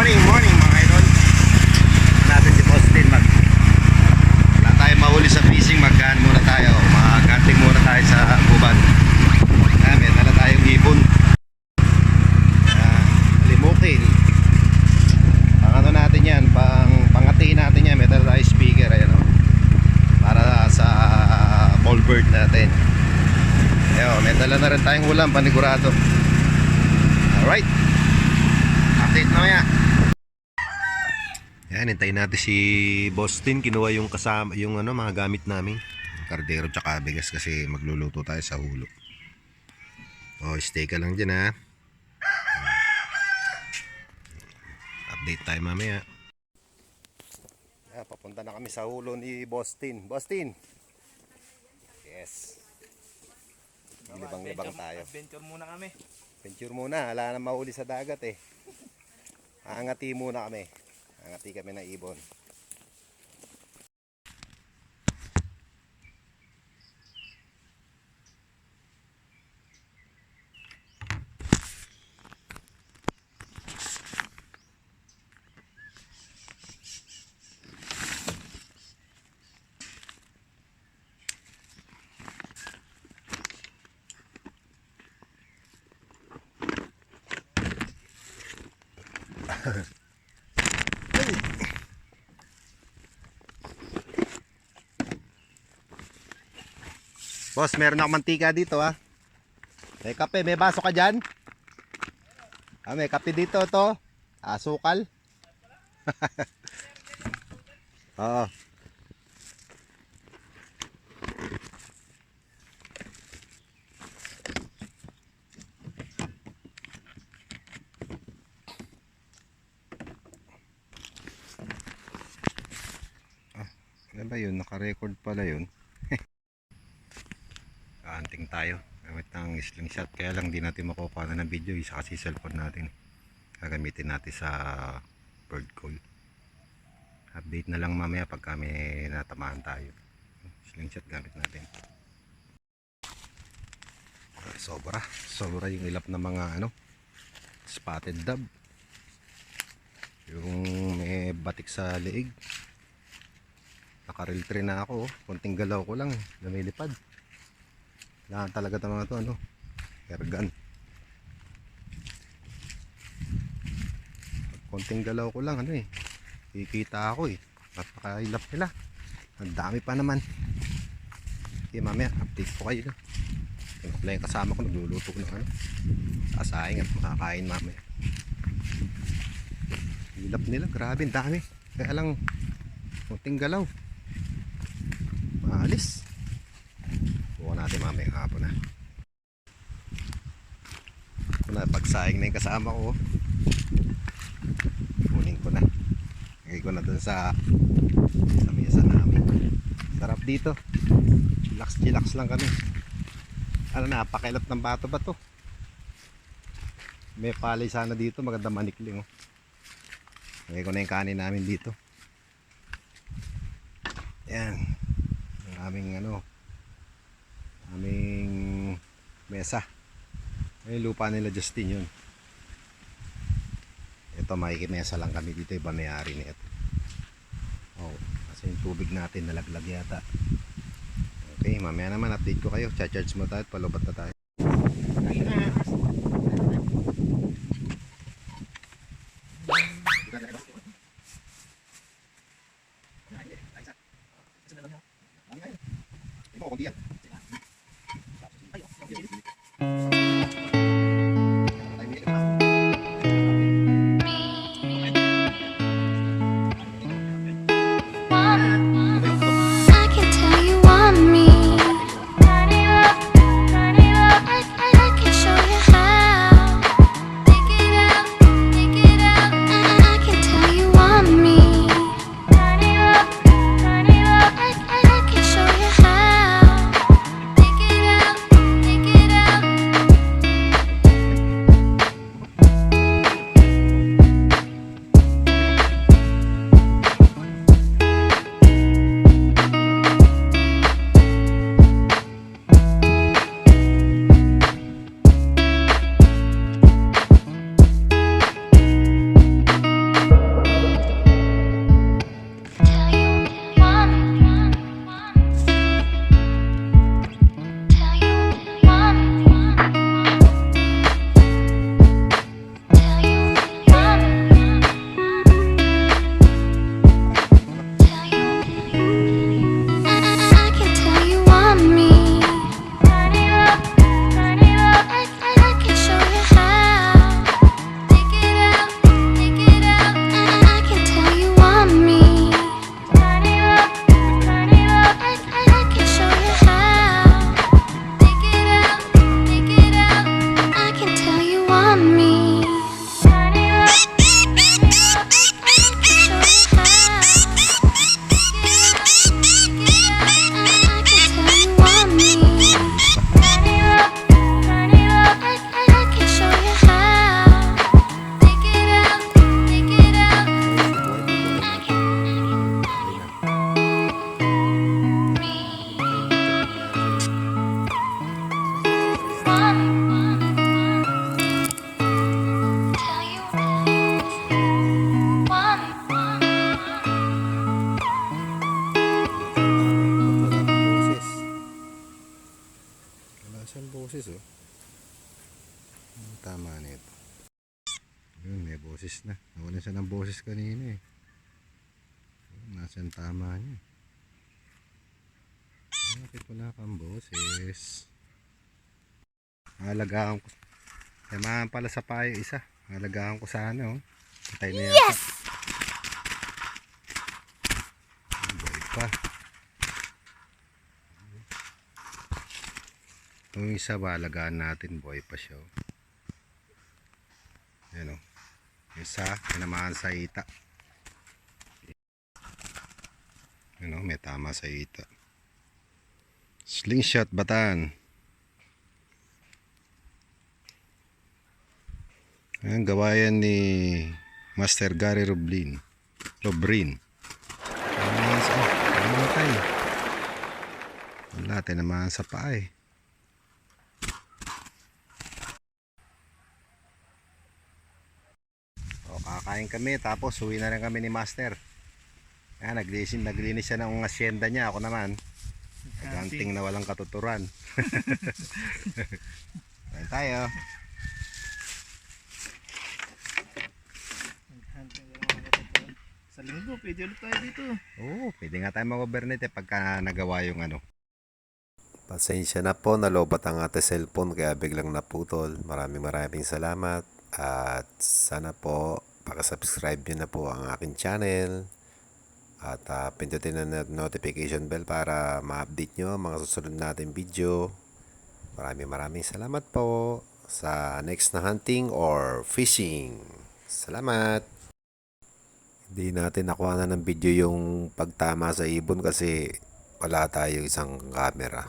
Morning mga idol. Natin si Austin wala tayong mahuli sa fishing, magkaan muna tayo. Mag-hunting muna tayo sa gubat. May dala tayong ibon. Limukin. Pang ano natin yan, pangatiin natin yan. May dala tayong speaker, ayan o. Para sa ball bird natin. Ayan, may dala na rin tayong ulam, panigurado. Alright, update na yan. Yan, hintayin natin si Boston. Kinuha yung kasama, yung ano, mga gamit namin, kardero tsaka bigas, kasi magluluto tayo sa hulo. Stay ka lang dyan ha. Update tayo mamaya. Papunta na kami sa hulo ni Boston. Boston! Yes, libang-libang tayo. Adventure muna kami. Adventure muna, wala na mahuli sa dagat eh. Aangati muna kami. Angati kami ng ibon. Boss, meron akong mantika dito ha. May kape, may baso ka dyan? May kape dito to. Asukal. Oo. Ano ba yun? Naka-record pala yun. Hunting tayo gamit ng slingshot, kaya lang di natin makukuha ng video, isa kasi cellphone natin gagamitin natin sa bird call. Update na lang mamaya pag kami natamaan tayo. Slingshot gamit natin. Sobra yung ilap ng mga ano, spotted dove, yung may batik sa leeg. Naka-reel train na ako, konting galaw ko lang lumilipad. Kailangan talaga ito mga ito, ano, airgun. Konting galaw ko lang, ano eh, kikita ako eh. Napakailap nila, ang dami pa naman. Okay, mamaya update ko kayo. Yung kasama ko nagluluto ko ng ano, asahin at makakain mamaya. Ilap nila, grabe, dami. Kaya lang konting galaw, maalis. Bukan natin mamaya hapon na. Pagsaing na yung kasama ko, kunin ko na, lagay ko na dun sa mesa namin. Sarap dito, chillax lang kami. Ano, napakilap ng bato. May palay sana dito, maganda manikling oh. Lagay ko na yung kanin namin dito. Yan ang aming ano, aming mesa. Ay, lupa nila Justin yun. Ito, makikimesa lang kami dito, iba may-ari nito. Kasi yung tubig natin nalaglag yata. Okay, mamaya naman update ko kayo. Charge mo tayo at palubat na tayo. I can tell you want me. Turn it up, turn it up. I can show you how. Take it out, take it out. I can tell you want me. Turn it up, turn it up. I can show you how. boses na. Nawalan siya ng boses kanina eh. Nasaan tama niya? Bakit wala kang boses? Alagaan ko. Tamahan pala sa payo isa. Alagaan ko sana oh. Patay na yata. Yes! Boy pa. Itong isa ba alagaan natin, boy pa siya oh. Ayan oh. Isa, tinamahan sa ita. Ayan oh, may tama sa ita. Slingshot Batan. Ayan, gawa yan ni Master Gary Lobrin. Namatay. Wala, tinamaan sa paa eh. O, kakain kami, tapos uwi na rin kami ni Master. Ayan, naglinis siya ng asyenda niya. Ako naman, naganting na walang katuturan. Kain tayo. Sa linggo, pwede ulit tayo dito. Oo, pwede nga tayo mag-overnight pagka nagawa yung ano. Pasensya na po, nalobat ang ating cellphone kaya biglang naputol. Maraming salamat at sana po pakasubscribe nyo na po ang aking channel at pindutin na notification bell para ma-update nyo ang mga susunod natin video. Maraming salamat po sa next na hunting or fishing. Salamat! Hindi natin nakuha na ng video yung pagtama sa ibon kasi wala tayo isang camera.